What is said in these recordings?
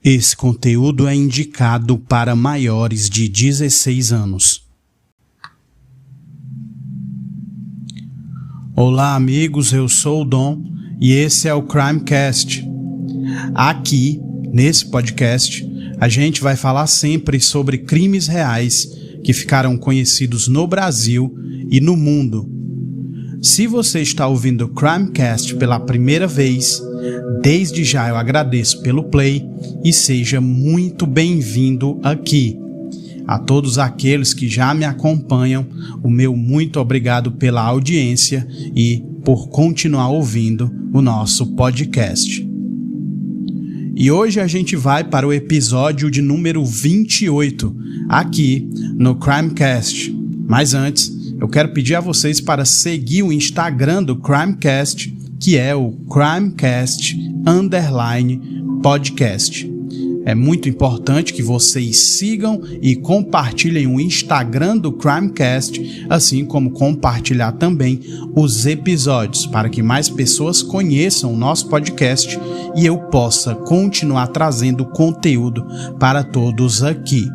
Esse conteúdo é indicado para maiores de 16 anos. Olá, amigos, eu sou o Dom e esse é o Crimecast. Aqui, nesse podcast, a gente vai falar sempre sobre crimes reais que ficaram conhecidos no Brasil e no mundo. Se você está ouvindo o Crimecast pela primeira vez, desde já eu agradeço pelo play e seja muito bem-vindo aqui. A todos aqueles que já me acompanham, o meu muito obrigado pela audiência e por continuar ouvindo o nosso podcast. E hoje a gente vai para o episódio de número 28, aqui no Crimecast. Mas antes, eu quero pedir a vocês para seguir o Instagram do Crimecast, que é o Crimecast_podcast. É muito importante que vocês sigam e compartilhem o Instagram do Crimecast, assim como compartilhar também os episódios, para que mais pessoas conheçam o nosso podcast e eu possa continuar trazendo conteúdo para todos aqui.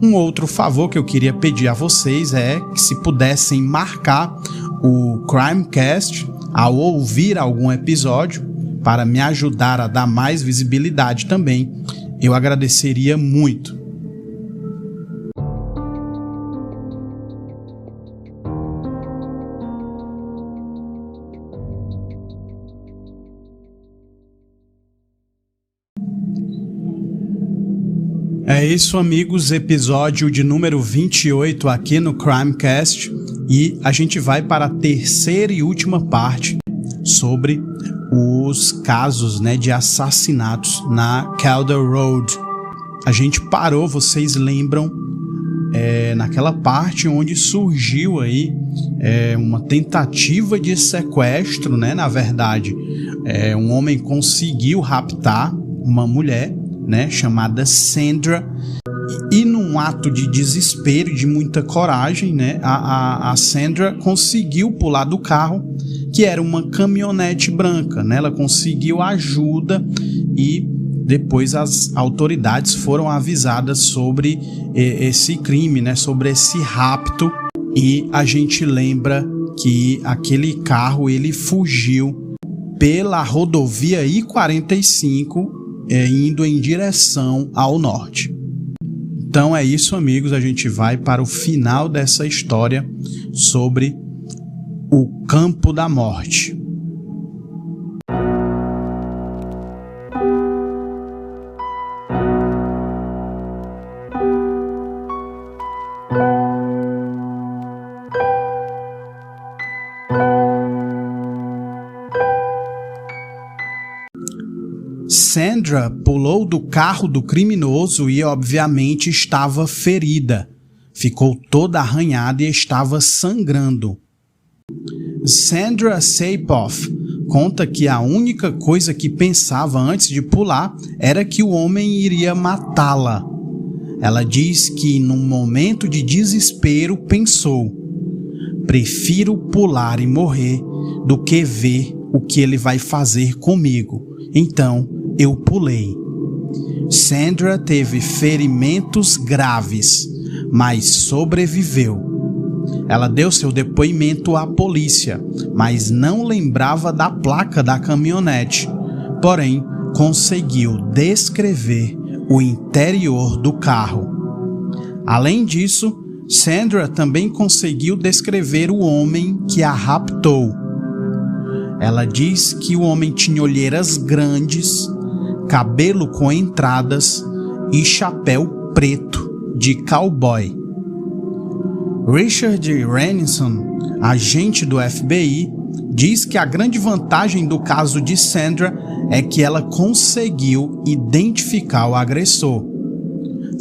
Um outro favor que eu queria pedir a vocês é que se pudessem marcar o Crimecast ao ouvir algum episódio, para me ajudar a dar mais visibilidade também, eu agradeceria muito. É isso, amigos, episódio de número 28 aqui no Crimecast, e a gente vai para a terceira e última parte sobre os casos, de assassinatos na Calder Road. A gente parou, vocês lembram, naquela parte onde surgiu aí uma tentativa de sequestro, na verdade. Um homem conseguiu raptar uma mulher, chamada Sandra, e num ato de desespero e de muita coragem, a Sandra conseguiu pular do carro, que era uma caminhonete branca, Ela conseguiu ajuda e depois as autoridades foram avisadas sobre esse crime, sobre esse rapto, e a gente lembra que aquele carro ele fugiu pela rodovia I-45, indo em direção ao norte. Então é isso, amigos, a gente vai para o final dessa história sobre o Campo da Morte. Sandra pulou do carro do criminoso e obviamente estava ferida. Ficou toda arranhada e estava sangrando. Sandra Sapoff conta que a única coisa que pensava antes de pular era que o homem iria matá-la. Ela diz que num momento de desespero pensou: prefiro pular e morrer do que ver o que ele vai fazer comigo. Então eu pulei. Sandra teve ferimentos graves, mas sobreviveu. Ela deu seu depoimento à polícia, mas não lembrava da placa da caminhonete. Porém, conseguiu descrever o interior do carro. Além disso, Sandra também conseguiu descrever o homem que a raptou. Ela diz que o homem tinha olheiras grandes, cabelo com entradas e chapéu preto de cowboy. Richard Ransom, agente do FBI, diz que a grande vantagem do caso de Sandra é que ela conseguiu identificar o agressor.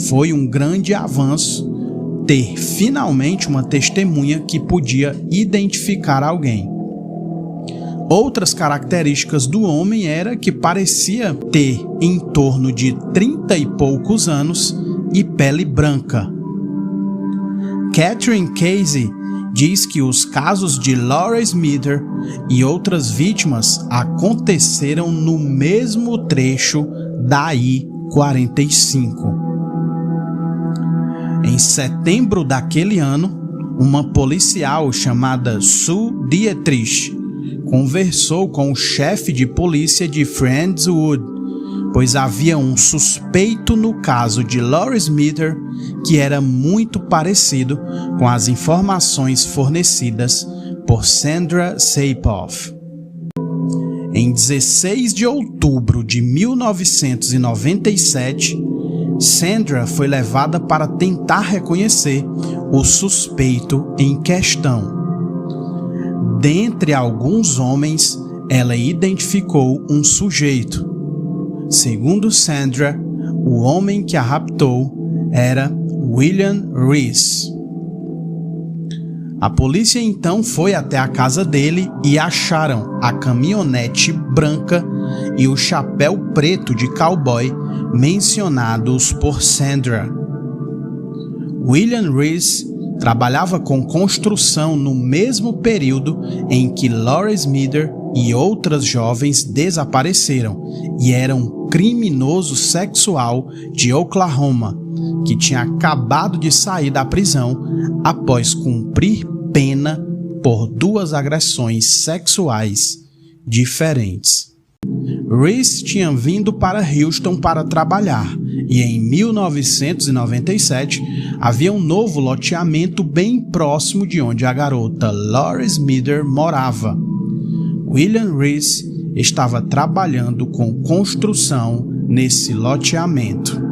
Foi um grande avanço ter finalmente uma testemunha que podia identificar alguém. Outras características do homem era que parecia ter em torno de 30 e poucos anos e pele branca. Catherine Casey diz que os casos de Laura Smither e outras vítimas aconteceram no mesmo trecho da 45. Em setembro daquele ano, uma policial chamada Sue Dietrich conversou com o chefe de polícia de Friendswood, pois havia um suspeito no caso de Laurie Smither que era muito parecido com as informações fornecidas por Sandra Sapoff. Em 16 de outubro de 1997, Sandra foi levada para tentar reconhecer o suspeito em questão. Dentre alguns homens, ela identificou um sujeito. Segundo Sandra, o homem que a raptou era William Reese. A polícia então foi até a casa dele e acharam a caminhonete branca e o chapéu preto de cowboy mencionados por Sandra. William Reese trabalhava com construção no mesmo período em que Laurie Smither e outras jovens desapareceram e era um criminoso sexual de Oklahoma que tinha acabado de sair da prisão após cumprir pena por 2 agressões sexuais diferentes. Reese tinha vindo para Houston para trabalhar e em 1997 havia um novo loteamento bem próximo de onde a garota Laurie Smither morava. William Reese estava trabalhando com construção nesse loteamento.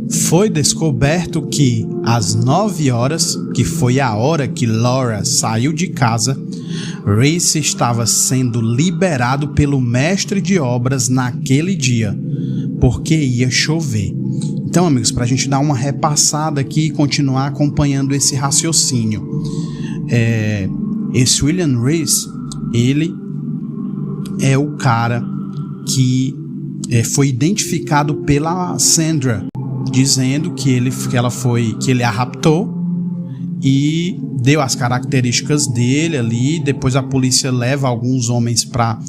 Foi descoberto que, às 9 horas, que foi a hora que Laura saiu de casa, Reese estava sendo liberado pelo mestre de obras naquele dia, porque ia chover. Então, amigos, para a gente dar uma repassada aqui e continuar acompanhando esse raciocínio. Esse William Reese, ele é o cara que foi identificado pela Sandra, dizendo que ele a raptou e deu as características dele ali. Depois a polícia leva alguns homens para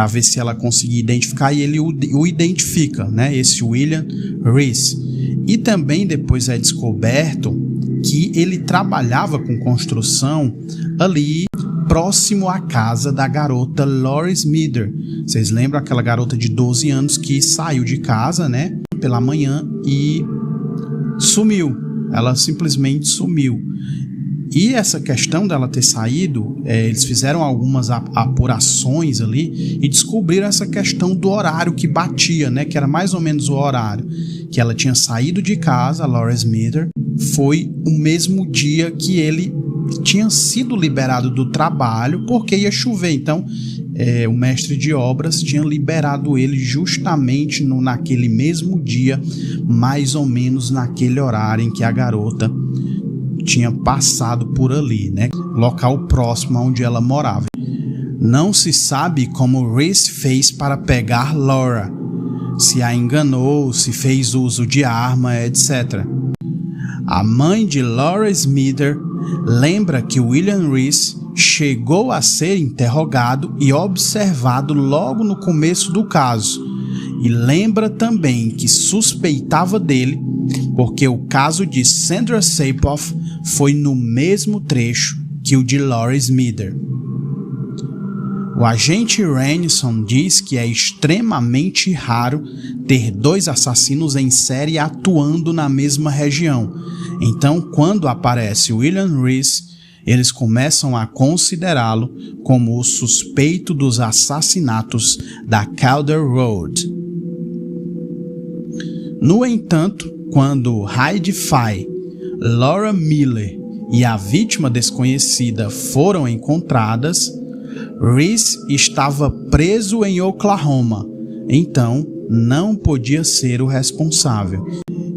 ver se ela conseguir identificar e ele o identifica, né? Esse William Reese. E também depois é descoberto que ele trabalhava com construção ali próximo à casa da garota Laurie Smither. Vocês lembram aquela garota de 12 anos que saiu de casa, né, pela manhã e sumiu. Ela simplesmente sumiu. E essa questão dela ter saído, eles fizeram algumas apurações ali e descobriram essa questão do horário que batia, né, que era mais ou menos o horário que ela tinha saído de casa, a Laurie Smither. Foi o mesmo dia que ele tinha sido liberado do trabalho porque ia chover. Então o mestre de obras tinha liberado ele justamente naquele mesmo dia, mais ou menos naquele horário em que a garota tinha passado por ali, né? Local próximo onde ela morava. Não se sabe como Reese fez para pegar Laura, se a enganou, se fez uso de arma, etc. A mãe de Laurie Smither lembra que William Reese chegou a ser interrogado e observado logo no começo do caso, e lembra também que suspeitava dele porque o caso de Sandra Sapoff foi no mesmo trecho que o de Laurie Smither. O agente Ransom diz que é extremamente raro ter 2 assassinos em série atuando na mesma região. Então, quando aparece William Reese, eles começam a considerá-lo como o suspeito dos assassinatos da Calder Road. No entanto, quando Heidi Fye, Laura Miller e a vítima desconhecida foram encontradas, Reese estava preso em Oklahoma, então não podia ser o responsável.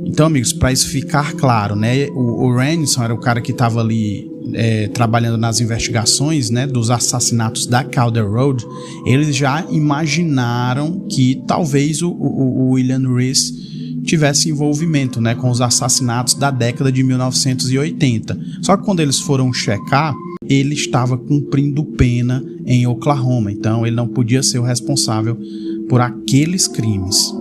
Então, amigos, para isso ficar claro, né, o Ransom era o cara que estava ali trabalhando nas investigações, né, dos assassinatos da Calder Road. Eles já imaginaram que talvez o William Reese tivesse envolvimento, né, com os assassinatos da década de 1980. Só que quando eles foram checar, ele estava cumprindo pena em Oklahoma, então ele não podia ser o responsável por aqueles crimes.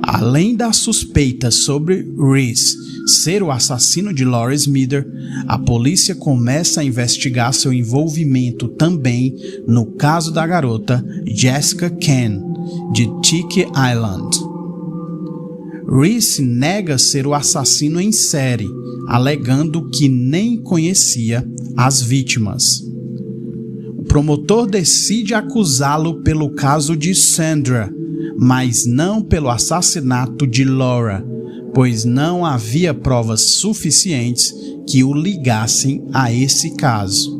Além da suspeita sobre Reese ser o assassino de Laura Smither, a polícia começa a investigar seu envolvimento também no caso da garota Jessica Ken, de Tiki Island. Reese nega ser o assassino em série, alegando que nem conhecia as vítimas. O promotor decide acusá-lo pelo caso de Sandra, mas não pelo assassinato de Laura, pois não havia provas suficientes que o ligassem a esse caso.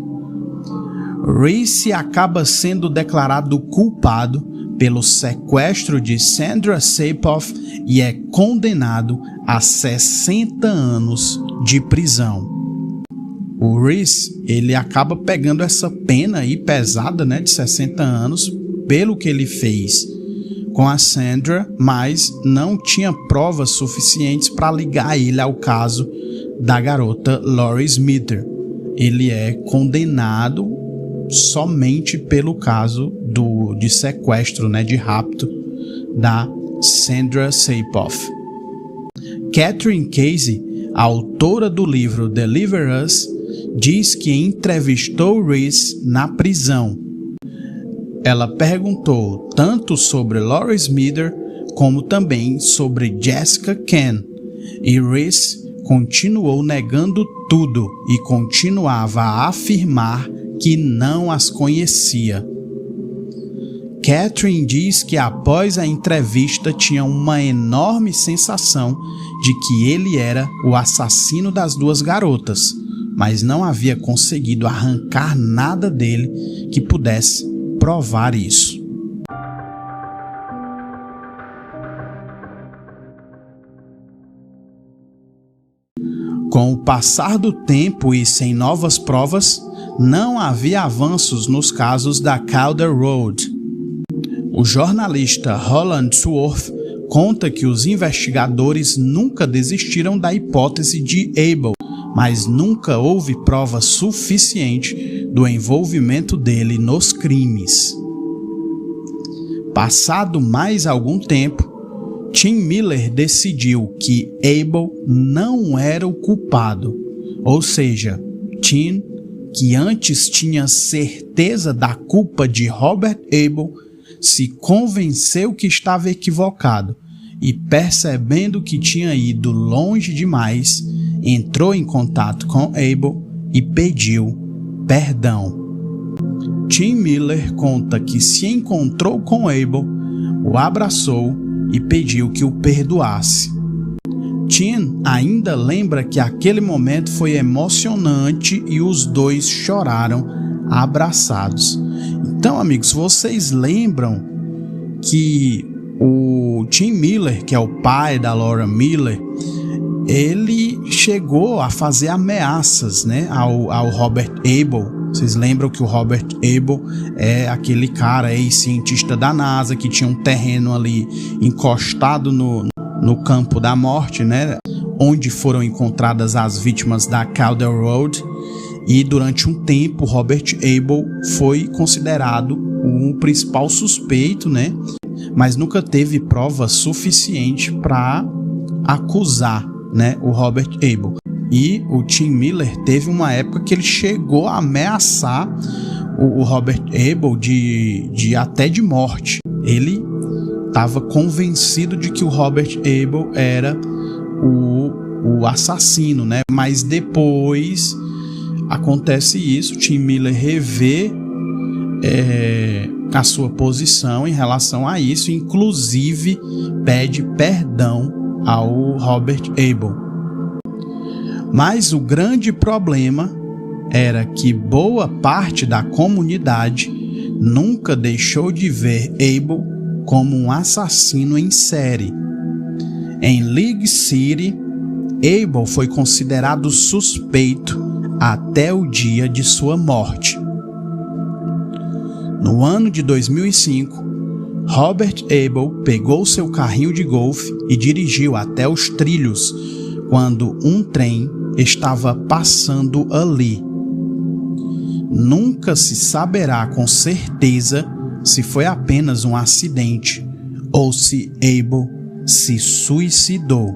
Reese acaba sendo declarado culpado pelo sequestro de Sandra Sapoff e é condenado a 60 anos de prisão. O Reese, ele acaba pegando essa pena aí pesada, né, de 60 anos pelo que ele fez com a Sandra, mas não tinha provas suficientes para ligar ele ao caso da garota Laura Smither. Ele é condenado somente pelo caso de sequestro, né, de rapto da Sandra Sapoff. Catherine Casey, a autora do livro Deliver Us, diz que entrevistou Reese na prisão. Ela perguntou tanto sobre Laura Smither como também sobre Jessica Ken, e Reese continuou negando tudo e continuava a afirmar que não as conhecia. Catherine diz que após a entrevista tinha uma enorme sensação de que ele era o assassino das duas garotas, mas não havia conseguido arrancar nada dele que pudesse provar isso. Com o passar do tempo e sem novas provas, não havia avanços nos casos da Calder Road. O jornalista Roland Swarth conta que os investigadores nunca desistiram da hipótese de Abel, mas nunca houve prova suficiente do envolvimento dele nos crimes. Passado mais algum tempo, Tim Miller decidiu que Abel não era o culpado, ou seja, Tim, que antes tinha certeza da culpa de Robert Abel, se convenceu que estava equivocado e, percebendo que tinha ido longe demais, entrou em contato com Abel e pediu perdão. Tim Miller conta que se encontrou com Abel, o abraçou e pediu que o perdoasse. Tim ainda lembra que aquele momento foi emocionante e os dois choraram abraçados. Então, amigos, vocês lembram que o Tim Miller, que é o pai da Laura Miller, ele chegou a fazer ameaças, né, ao Robert Abel. Vocês lembram que o Robert Abel é aquele cara ex-cientista da NASA que tinha um terreno ali encostado no campo da morte, né, onde foram encontradas as vítimas da Calder Road. E durante um tempo, Robert Abel foi considerado o principal suspeito, né, mas nunca teve prova suficiente para acusar, né, o Robert Abel. E o Tim Miller teve uma época que ele chegou a ameaçar o Robert Abel até de morte. Ele estava convencido de que o Robert Abel era o assassino, né? Mas depois acontece isso, o Tim Miller revê a sua posição em relação a isso, inclusive pede perdão ao Robert Abel. Mas o grande problema era que boa parte da comunidade nunca deixou de ver Abel como um assassino em série. Em League City, Abel foi considerado suspeito até o dia de sua morte. No ano de 2005, Robert Abel pegou seu carrinho de golfe e dirigiu até os trilhos quando um trem estava passando ali. Nunca se saberá com certeza se foi apenas um acidente ou se Abel se suicidou.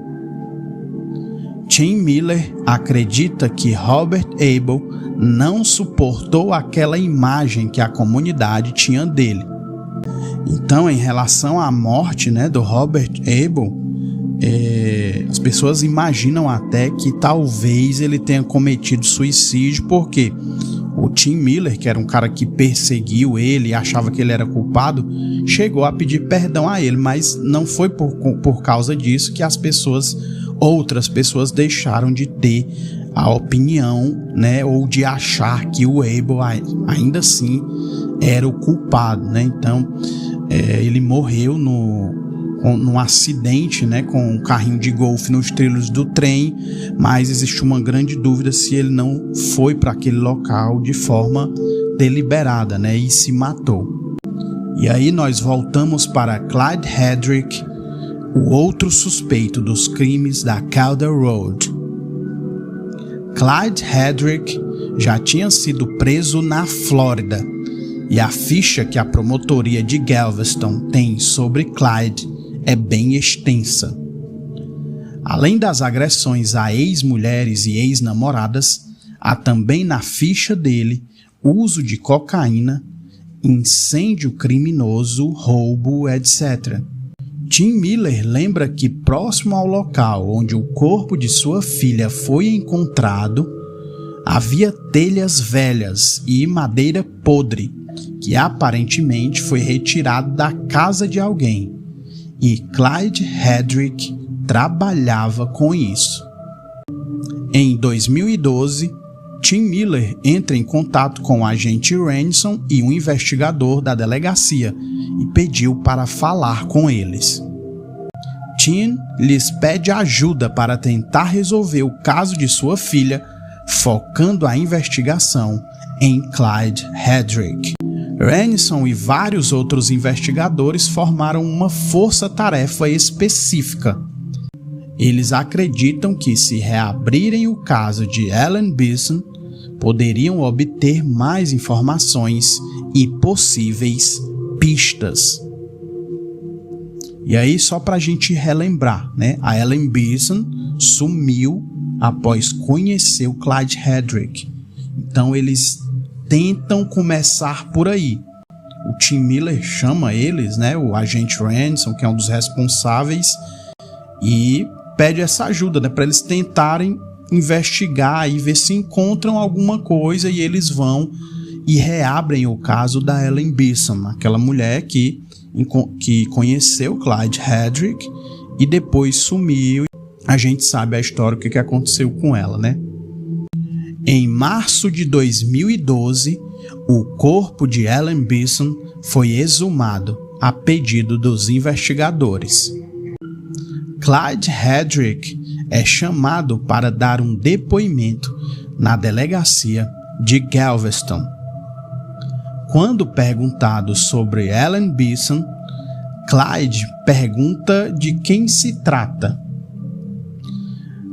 Tim Miller acredita que Robert Abel não suportou aquela imagem que a comunidade tinha dele. Então, em relação à morte, do Robert Abel, as pessoas imaginam até que talvez ele tenha cometido suicídio, porque o Tim Miller, que era um cara que perseguiu ele e achava que ele era culpado, chegou a pedir perdão a ele, mas não foi por causa disso que outras pessoas deixaram de ter a opinião, ou de achar que o Abel ainda assim era o culpado, Então, ele morreu num acidente, com um carrinho de golfe nos trilhos do trem, mas existe uma grande dúvida se ele não foi para aquele local de forma deliberada, e se matou. E aí nós voltamos para Clyde Hedrick, o outro suspeito dos crimes da Calder Road. Clyde Hedrick já tinha sido preso na Flórida, e a ficha que a promotoria de Galveston tem sobre Clyde é bem extensa. Além das agressões a ex-mulheres e ex-namoradas, há também na ficha dele uso de cocaína, incêndio criminoso, roubo, etc. Tim Miller lembra que próximo ao local onde o corpo de sua filha foi encontrado, havia telhas velhas e madeira podre, que aparentemente foi retirado da casa de alguém, e Clyde Hedrick trabalhava com isso. Em 2012, Tim Miller entra em contato com o agente Ransom e um investigador da delegacia e pediu para falar com eles. Tim lhes pede ajuda para tentar resolver o caso de sua filha, focando a investigação em Clyde Hedrick. Ransom e vários outros investigadores formaram uma força-tarefa específica. Eles acreditam que, se reabrirem o caso de Ellen Beason, poderiam obter mais informações e possíveis pistas. E aí, só para a gente relembrar, a Ellen Beason sumiu após conhecer o Clyde Hedrick. Então, eles tentam começar por aí. O Tim Miller chama eles, o agente Ransom, que é um dos responsáveis, e pede essa ajuda, para eles tentarem investigar e ver se encontram alguma coisa, e eles vão e reabrem o caso da Ellen Beason, aquela mulher que conheceu Clyde Hedrick e depois sumiu. A gente sabe a história, o que aconteceu com ela, Em março de 2012, o corpo de Ellen Beason foi exumado a pedido dos investigadores. Clyde Hedrick é chamado para dar um depoimento na delegacia de Galveston. Quando perguntado sobre Ellen Beason, Clyde pergunta de quem se trata.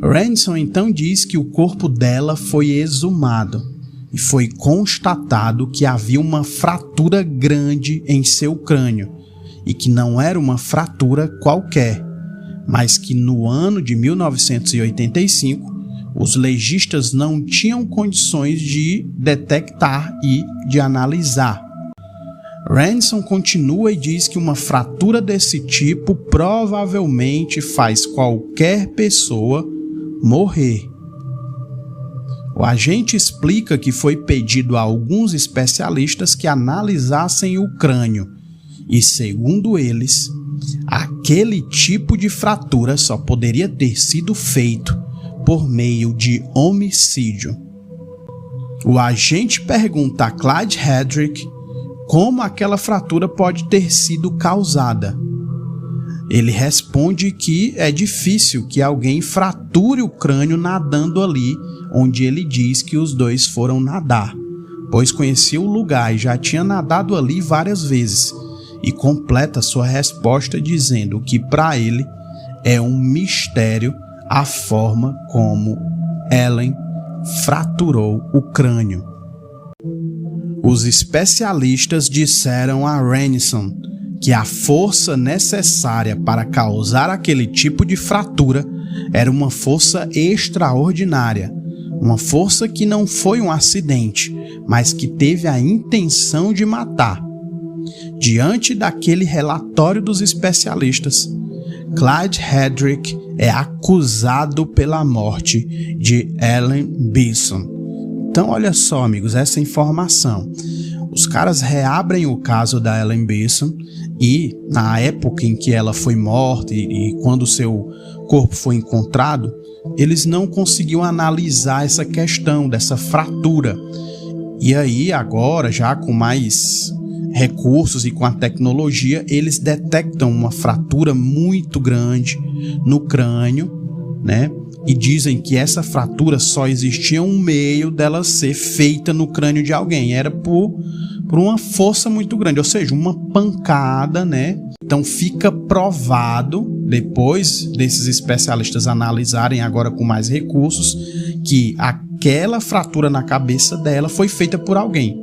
Ransom então diz que o corpo dela foi exumado e foi constatado que havia uma fratura grande em seu crânio e que não era uma fratura qualquer, mas que no ano de 1985 os legistas não tinham condições de detectar e de analisar. Ransom continua e diz que uma fratura desse tipo provavelmente faz qualquer pessoa morrer. O agente explica que foi pedido a alguns especialistas que analisassem o crânio e, segundo eles, aquele tipo de fratura só poderia ter sido feito por meio de homicídio. O agente pergunta a Clyde Hedrick como aquela fratura pode ter sido causada. Ele responde que é difícil que alguém frature o crânio nadando ali onde ele diz que os dois foram nadar, pois conhecia o lugar e já tinha nadado ali várias vezes, e completa sua resposta dizendo que para ele é um mistério a forma como Ellen fraturou o crânio. Os especialistas disseram a Ransom que a força necessária para causar aquele tipo de fratura era uma força extraordinária, uma força que não foi um acidente, mas que teve a intenção de matar. Diante daquele relatório dos especialistas, Clyde Hedrick é acusado pela morte de Ellen Beeson. Então, olha só, amigos, essa informação. Os caras reabrem o caso da Ellen Beeson e, na época em que ela foi morta e quando seu corpo foi encontrado, eles não conseguiam analisar essa questão dessa fratura. E aí, agora, já com mais recursos e com a tecnologia, eles detectam uma fratura muito grande no crânio, né? E dizem que essa fratura só existia um meio dela ser feita no crânio de alguém, era por uma força muito grande, ou seja, uma pancada, né? Então fica provado, depois desses especialistas analisarem agora com mais recursos, que aquela fratura na cabeça dela foi feita por alguém,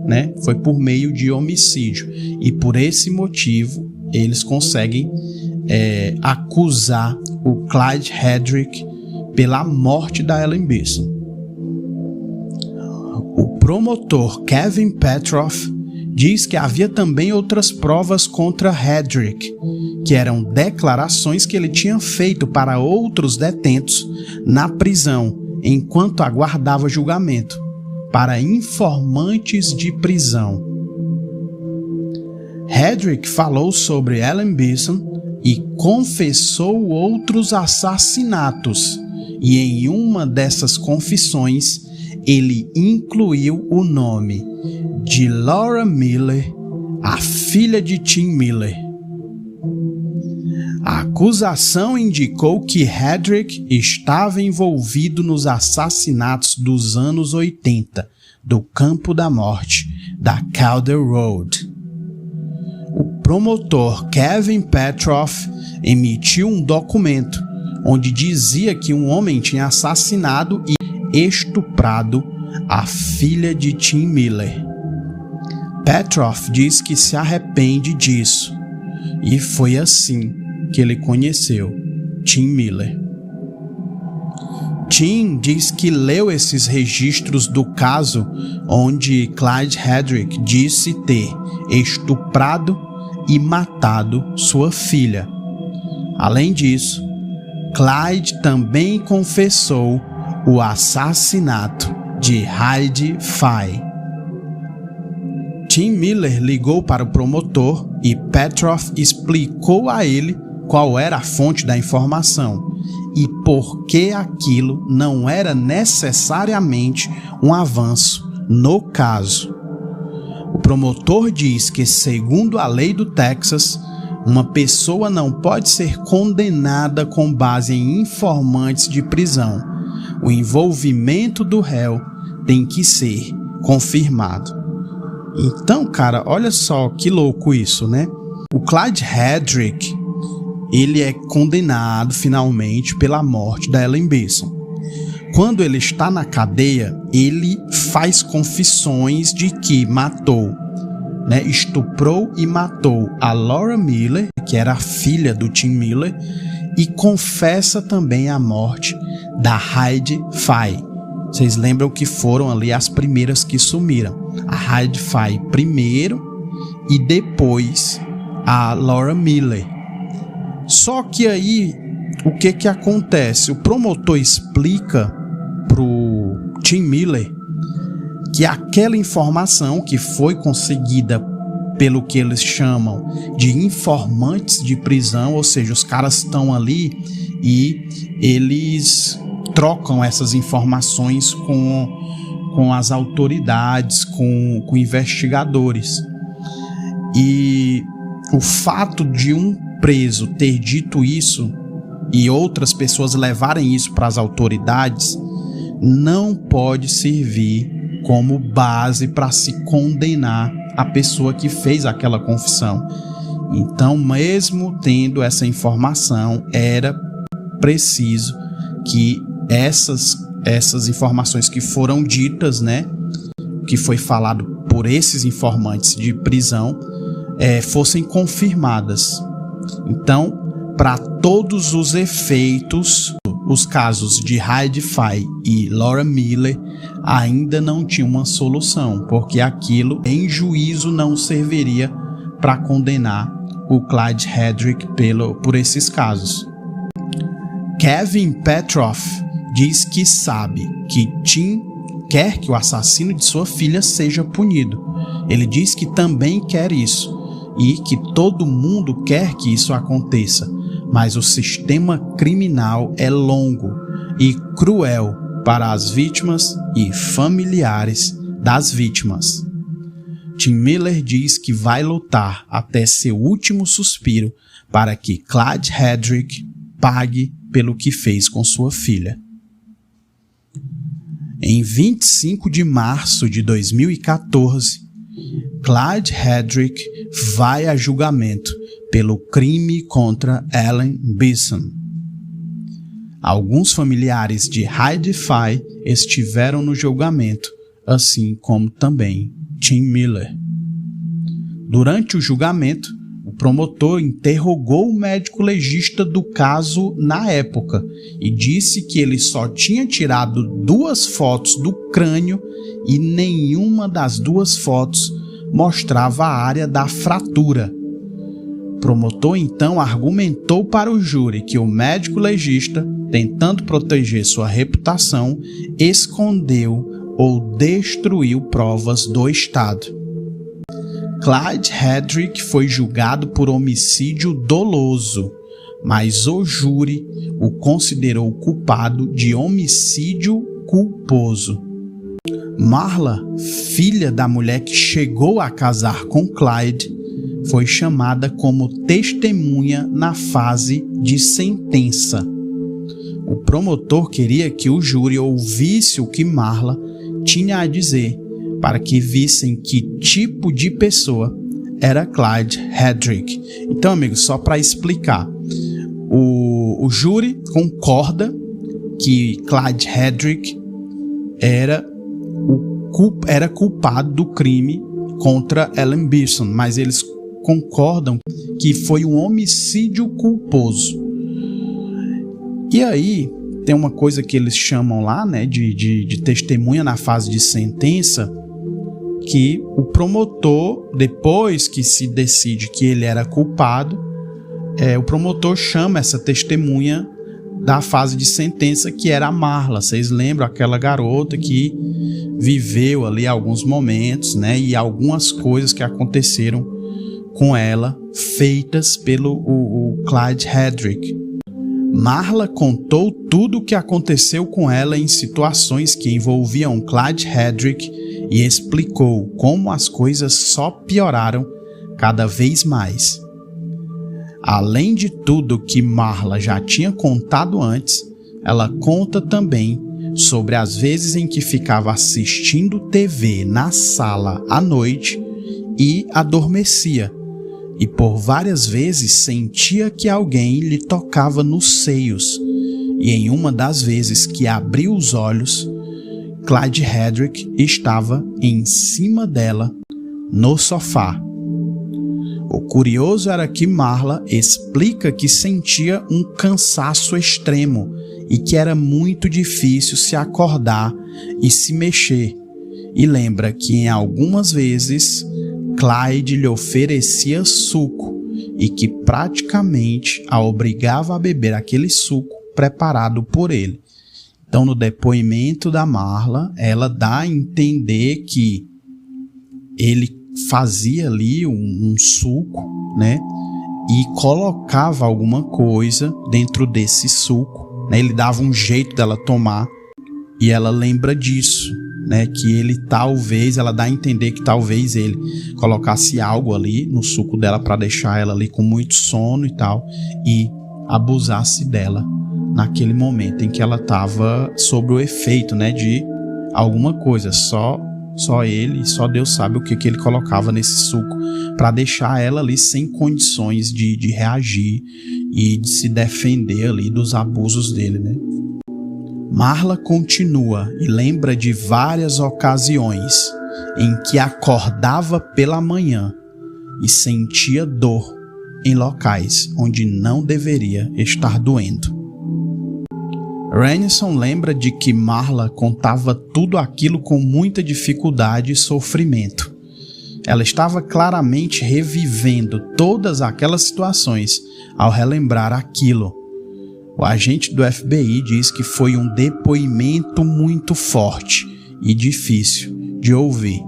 né? Foi por meio de homicídio. E por esse motivo eles conseguem acusar o Clyde Hedrick pela morte da Ellen Beeson. O promotor Kevin Petroff diz que havia também outras provas contra Hedrick, que eram declarações que ele tinha feito para outros detentos na prisão enquanto aguardava julgamento, para informantes de prisão. Hedrick falou sobre Ellen Beeson e confessou outros assassinatos, e em uma dessas confissões ele incluiu o nome de Laura Miller, a filha de Tim Miller. A acusação indicou que Hedrick estava envolvido nos assassinatos dos anos 80 do Campo da Morte, da Calder Road. O promotor Kevin Petroff emitiu um documento onde dizia que um homem tinha assassinado e estuprado a filha de Tim Miller. Petroff diz que se arrepende disso, e foi assim que ele conheceu Tim Miller. Tim diz que leu esses registros do caso onde Clyde Hedrick disse ter estuprado e matado sua filha. Além disso, Clyde também confessou o assassinato de Heidi Fye. Tim Miller ligou para o promotor e Petroff explicou a ele qual era a fonte da informação e por que aquilo não era necessariamente um avanço no caso. O promotor diz que, segundo a lei do Texas, uma pessoa não pode ser condenada com base em informantes de prisão. O envolvimento do réu tem que ser confirmado. Então, cara, olha só que louco isso, né? O Clyde Hedrick, ele é condenado finalmente pela morte da Ellen Beeson. Quando ele está na cadeia, ele faz confissões de que matou, né, estuprou e matou a Laura Miller, que era a filha do Tim Miller, e confessa também a morte da Heidi Fye. Vocês lembram que foram ali as primeiras que sumiram. A Heidi Fye primeiro e depois a Laura Miller. Só que aí, o que acontece? O promotor explica pro Tim Miller que aquela informação que foi conseguida pelo que eles chamam de informantes de prisão, ou seja, os caras estão ali e eles trocam essas informações com as autoridades, com investigadores. E o fato de um preso ter dito isso e outras pessoas levarem isso para as autoridades não pode servir como base para se condenar a pessoa que fez aquela confissão. Então, mesmo tendo essa informação, era preciso que essas informações que foram ditas, né, que foi falado por esses informantes de prisão, fossem confirmadas. Então, para todos os efeitos, os casos de Heidi Fay e Laura Miller ainda não tinham uma solução, porque aquilo em juízo não serviria para condenar o Clyde Hedrick por esses casos. Kevin Petroff diz que sabe que Tim quer que o assassino de sua filha seja punido. Ele diz que também quer isso e que todo mundo quer que isso aconteça, mas o sistema criminal é longo e cruel para as vítimas e familiares das vítimas. Tim Miller diz que vai lutar até seu último suspiro para que Clyde Hedrick pague pelo que fez com sua filha. Em 25 de março de 2014, Clyde Hedrick vai a julgamento pelo crime contra Ellen Beason. Alguns familiares de Heidi Fay estiveram no julgamento, assim como também Tim Miller. Durante o julgamento, o promotor interrogou o médico legista do caso na época e disse que ele só tinha tirado 2 fotos do crânio e nenhuma das 2 fotos mostrava a área da fratura. O promotor então argumentou para o júri que o médico legista, tentando proteger sua reputação, escondeu ou destruiu provas do Estado. Clyde Hedrick foi julgado por homicídio doloso, mas o júri o considerou culpado de homicídio culposo. Marla, filha da mulher que chegou a casar com Clyde, foi chamada como testemunha na fase de sentença. O promotor queria que o júri ouvisse o que Marla tinha a dizer, para que vissem que tipo de pessoa era Clyde Hedrick. Então, amigos, só para explicar, o júri concorda que Clyde Hedrick era culpado do crime contra Ellen Beason, mas eles concordam que foi um homicídio culposo. E aí tem uma coisa que eles chamam lá, né, de testemunha na fase de sentença, que o promotor, depois que se decide que ele era culpado, o promotor chama essa testemunha da fase de sentença, que era a Marla. Vocês lembram? Aquela garota que viveu ali alguns momentos, né, e algumas coisas que aconteceram com ela, feitas pelo o Clyde Hedrick. Marla contou tudo o que aconteceu com ela em situações que envolviam Clyde Hedrick e explicou como as coisas só pioraram cada vez mais. Além de tudo que Marla já tinha contado antes, ela conta também sobre as vezes em que ficava assistindo TV na sala à noite e adormecia, e por várias vezes sentia que alguém lhe tocava nos seios, e em uma das vezes que abriu os olhos, Clyde Hedrick estava em cima dela, no sofá. O curioso era que Marla explica que sentia um cansaço extremo e que era muito difícil se acordar e se mexer, e lembra que em algumas vezes Clyde lhe oferecia suco e que praticamente a obrigava a beber aquele suco preparado por ele. Então, no depoimento da Marla, ela dá a entender que ele fazia ali um suco, né, e colocava alguma coisa dentro desse suco, né, ele dava um jeito dela tomar, e ela lembra disso, né, que ele talvez, ela dá a entender que talvez ele colocasse algo ali no suco dela para deixar ela ali com muito sono e tal, e abusasse dela naquele momento em que ela estava sob o efeito, né, de alguma coisa. Só ele, só Deus sabe o que ele colocava nesse suco para deixar ela ali sem condições de reagir e de se defender ali dos abusos dele, né? Marla continua e lembra de várias ocasiões em que acordava pela manhã e sentia dor em locais onde não deveria estar doendo. Ransom lembra de que Marla contava tudo aquilo com muita dificuldade e sofrimento. Ela estava claramente revivendo todas aquelas situações ao relembrar aquilo. O agente do FBI diz que foi um depoimento muito forte e difícil de ouvir.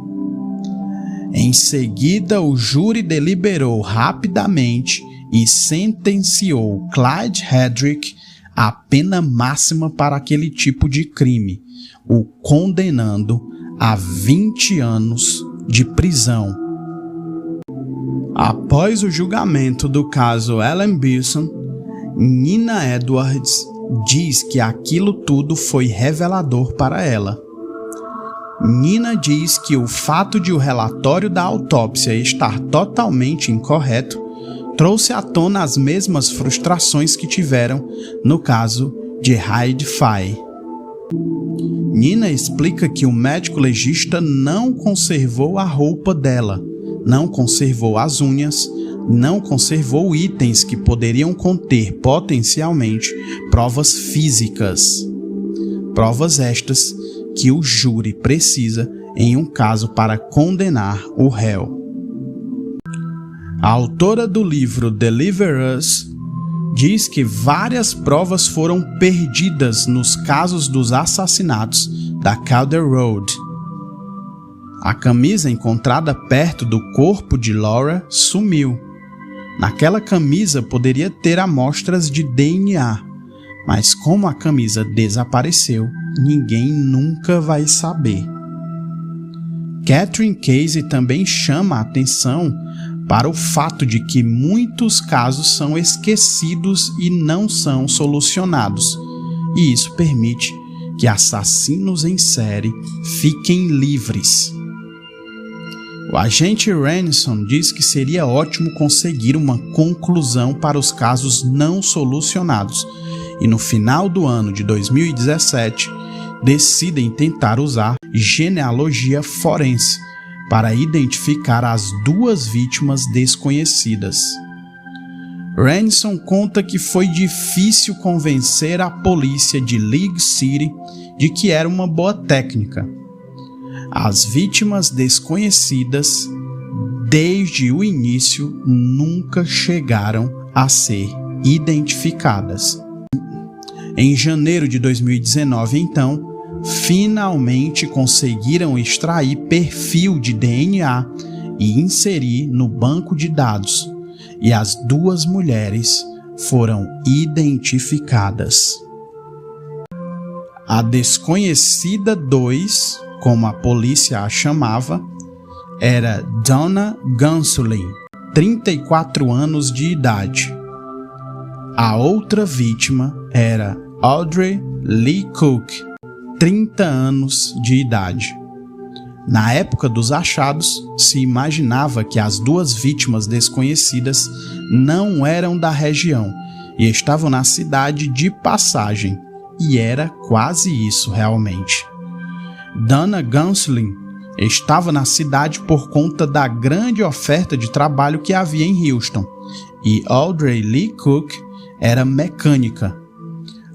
Em seguida, o júri deliberou rapidamente e sentenciou Clyde Hedrick à pena máxima para aquele tipo de crime, o condenando a 20 anos de prisão. Após o julgamento do caso Ellen Bilson, Nina Edwards diz que aquilo tudo foi revelador para ela. Nina diz que o fato de o relatório da autópsia estar totalmente incorreto trouxe à tona as mesmas frustrações que tiveram no caso de Heidi Fye. Nina explica que o médico legista não conservou a roupa dela, não conservou as unhas, não conservou itens que poderiam conter potencialmente provas físicas. Provas estas que o júri precisa em um caso para condenar o réu. A autora do livro Deliver Us diz que várias provas foram perdidas nos casos dos assassinatos da Calder Road. A camisa encontrada perto do corpo de Laura sumiu. Naquela camisa poderia ter amostras de DNA, mas como a camisa desapareceu, ninguém nunca vai saber. Catherine Casey também chama a atenção para o fato de que muitos casos são esquecidos e não são solucionados, e isso permite que assassinos em série fiquem livres. O agente Ransom diz que seria ótimo conseguir uma conclusão para os casos não solucionados, e no final do ano de 2017, decidem tentar usar genealogia forense para identificar as duas vítimas desconhecidas. Ransom conta que foi difícil convencer a polícia de League City de que era uma boa técnica. As vítimas desconhecidas, desde o início, nunca chegaram a ser identificadas. Em janeiro de 2019, então, finalmente conseguiram extrair perfil de DNA e inserir no banco de dados, e as duas mulheres foram identificadas. A desconhecida 2, como a polícia a chamava, era Donna Gunsulin, 34 anos de idade. A outra vítima era Audrey Lee Cook, 30 anos de idade. Na época dos achados, se imaginava que as duas vítimas desconhecidas não eram da região e estavam na cidade de passagem, e era quase isso realmente. Donna Gunsulin estava na cidade por conta da grande oferta de trabalho que havia em Houston, e Audrey Lee Cook era mecânica.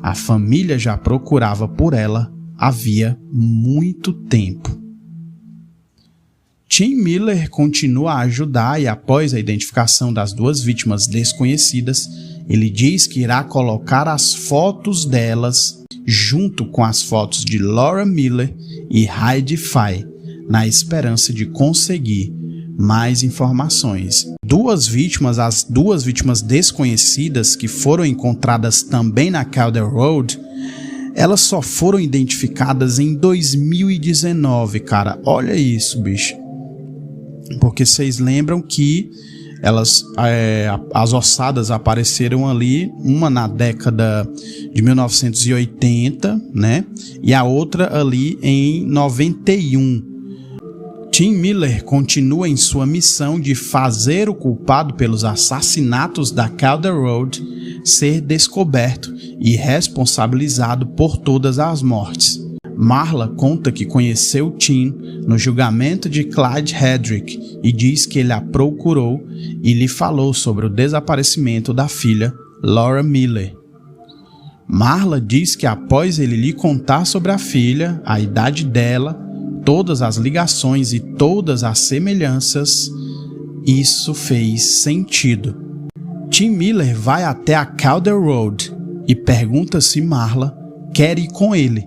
A família já procurava por ela havia muito tempo. Tim Miller continua a ajudar e, após a identificação das duas vítimas desconhecidas, ele diz que irá colocar as fotos delas junto com as fotos de Laura Miller e Heidi Fye, na esperança de conseguir mais informações. As duas vítimas desconhecidas que foram encontradas também na Calder Road, elas só foram identificadas em 2019, cara. Olha isso, bicho. Porque vocês lembram que as ossadas apareceram ali, uma na década de 1980, né? E a outra ali em 91. Tim Miller continua em sua missão de fazer o culpado pelos assassinatos da Calder Road ser descoberto e responsabilizado por todas as mortes. Marla conta que conheceu Tim no julgamento de Clyde Hedrick e diz que ele a procurou e lhe falou sobre o desaparecimento da filha Laura Miller. Marla diz que após ele lhe contar sobre a filha, a idade dela, todas as ligações e todas as semelhanças, isso fez sentido. Tim Miller vai até a Calder Road e pergunta se Marla quer ir com ele,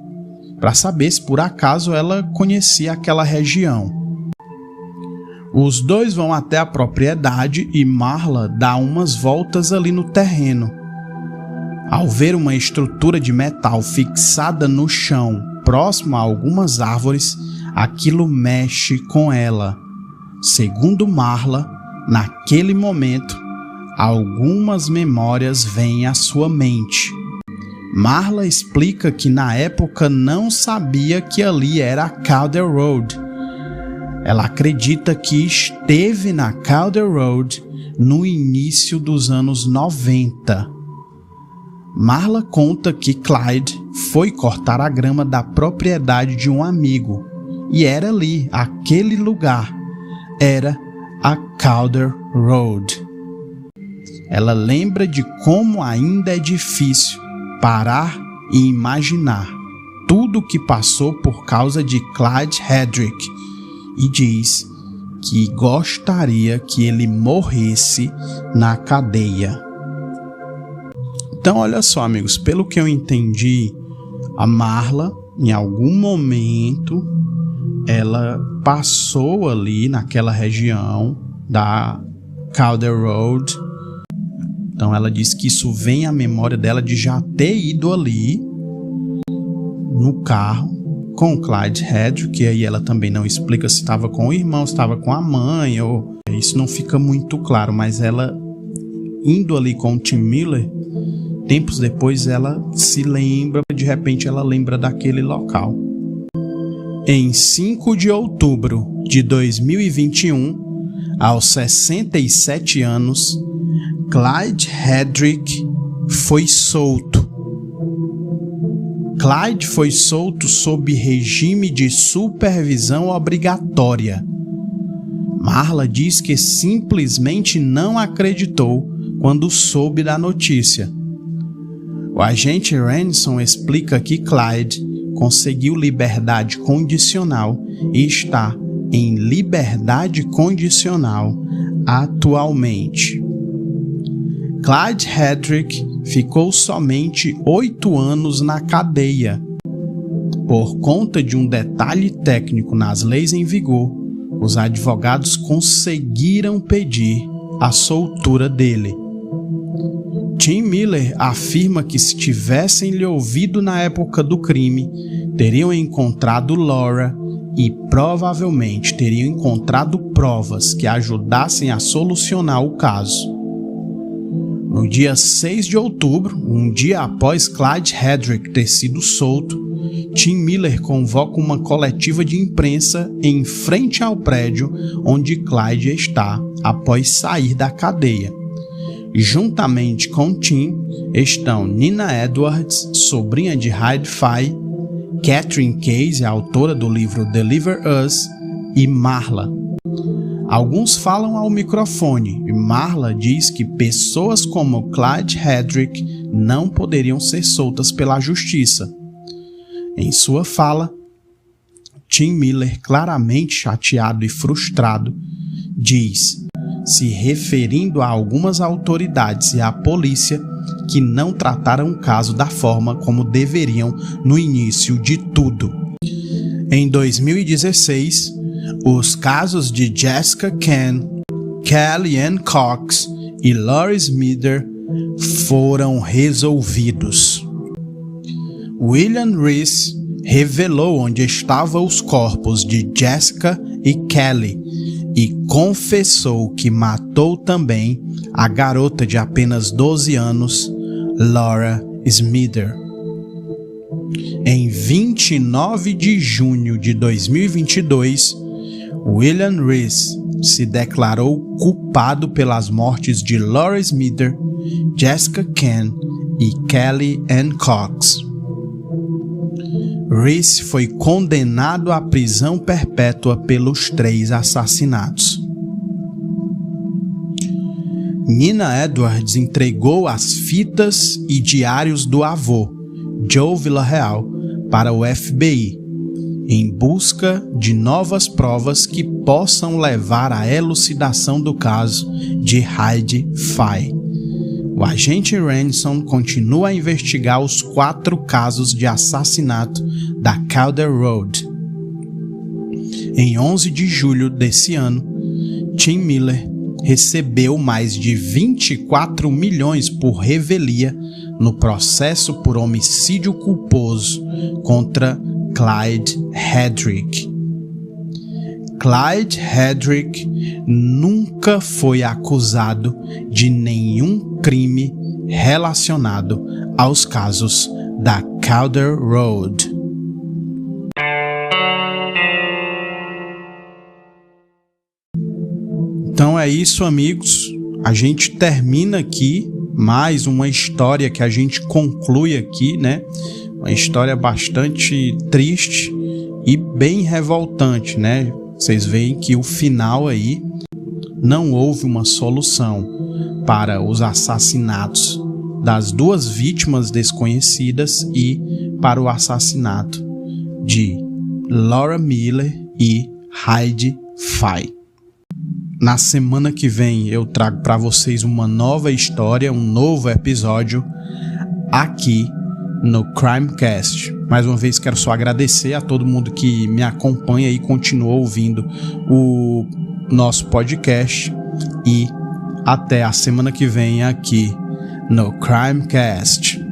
para saber se por acaso ela conhecia aquela região. Os dois vão até a propriedade e Marla dá umas voltas ali no terreno. Ao ver uma estrutura de metal fixada no chão, próximo a algumas árvores, aquilo mexe com ela. Segundo Marla, naquele momento, algumas memórias vêm à sua mente. Marla explica que na época não sabia que ali era a Calder Road. Ela acredita que esteve na Calder Road no início dos anos 90. Marla conta que Clyde foi cortar a grama da propriedade de um amigo e era ali, aquele lugar, era a Calder Road. Ela lembra de como ainda é difícil parar e imaginar tudo o que passou por causa de Clyde Hedrick e diz que gostaria que ele morresse na cadeia. Então, olha só, amigos, pelo que eu entendi, a Marla, em algum momento, ela passou ali naquela região da Calder Road. Então ela diz que isso vem à memória dela de já ter ido ali no carro com o Clyde Hedrick, que aí ela também não explica se estava com o irmão, se estava com a mãe, ou isso não fica muito claro, mas ela indo ali com o Tim Miller, tempos depois ela se lembra, de repente ela lembra daquele local. Em 5 de outubro de 2021, aos 67 anos, Clyde Hedrick foi solto. Clyde foi solto sob regime de supervisão obrigatória. Marla diz que simplesmente não acreditou quando soube da notícia. O agente Ransom explica que Clyde conseguiu liberdade condicional e está em liberdade condicional atualmente. Clyde Hedrick ficou somente 8 anos na cadeia. Por conta de um detalhe técnico nas leis em vigor, os advogados conseguiram pedir a soltura dele. Tim Miller afirma que se tivessem lhe ouvido na época do crime, teriam encontrado Laura e provavelmente teriam encontrado provas que ajudassem a solucionar o caso. No dia 6 de outubro, um dia após Clyde Hedrick ter sido solto, Tim Miller convoca uma coletiva de imprensa em frente ao prédio onde Clyde está após sair da cadeia. Juntamente com Tim estão Nina Edwards, sobrinha de Hyde Fye, Catherine Case, autora do livro Deliver Us, e Marla. Alguns falam ao microfone e Marla diz que pessoas como Clyde Hedrick não poderiam ser soltas pela justiça. Em sua fala, Tim Miller, claramente chateado e frustrado, diz, se referindo a algumas autoridades e à polícia, que não trataram o caso da forma como deveriam no início de tudo. Em 2016, os casos de Jessica Kenn, Kellyanne Cox e Laurie Smither foram resolvidos. William Reese revelou onde estavam os corpos de Jessica e Kelly e confessou que matou também a garota de apenas 12 anos, Laura Smither. Em 29 de junho de 2022, William Reese se declarou culpado pelas mortes de Laura Smither, Jessica Kenn e Kellyanne Cox. Reese foi condenado à prisão perpétua pelos 3 assassinatos. Nina Edwards entregou as fitas e diários do avô, Joe Villarreal, para o FBI, em busca de novas provas que possam levar à elucidação do caso de Heidi Fye. O agente Ransom continua a investigar os 4 casos de assassinato da Calder Road. Em 11 de julho desse ano, Tim Miller recebeu mais de 24 milhões por revelia no processo por homicídio culposo contra Clyde Hedrick. Clyde Hedrick nunca foi acusado de nenhum crime relacionado aos casos da Calder Road. Então é isso, amigos. A gente termina aqui mais uma história que a gente conclui aqui, né? Uma história bastante triste e bem revoltante, né? Vocês veem que o final aí não houve uma solução para os assassinatos das 2 vítimas desconhecidas e para o assassinato de Laura Miller e Heidi Fye. Na semana que vem eu trago para vocês uma nova história, um novo episódio aqui no Crimecast. Mais uma vez quero só agradecer a todo mundo que me acompanha e continua ouvindo o nosso podcast e até a semana que vem aqui no Crimecast.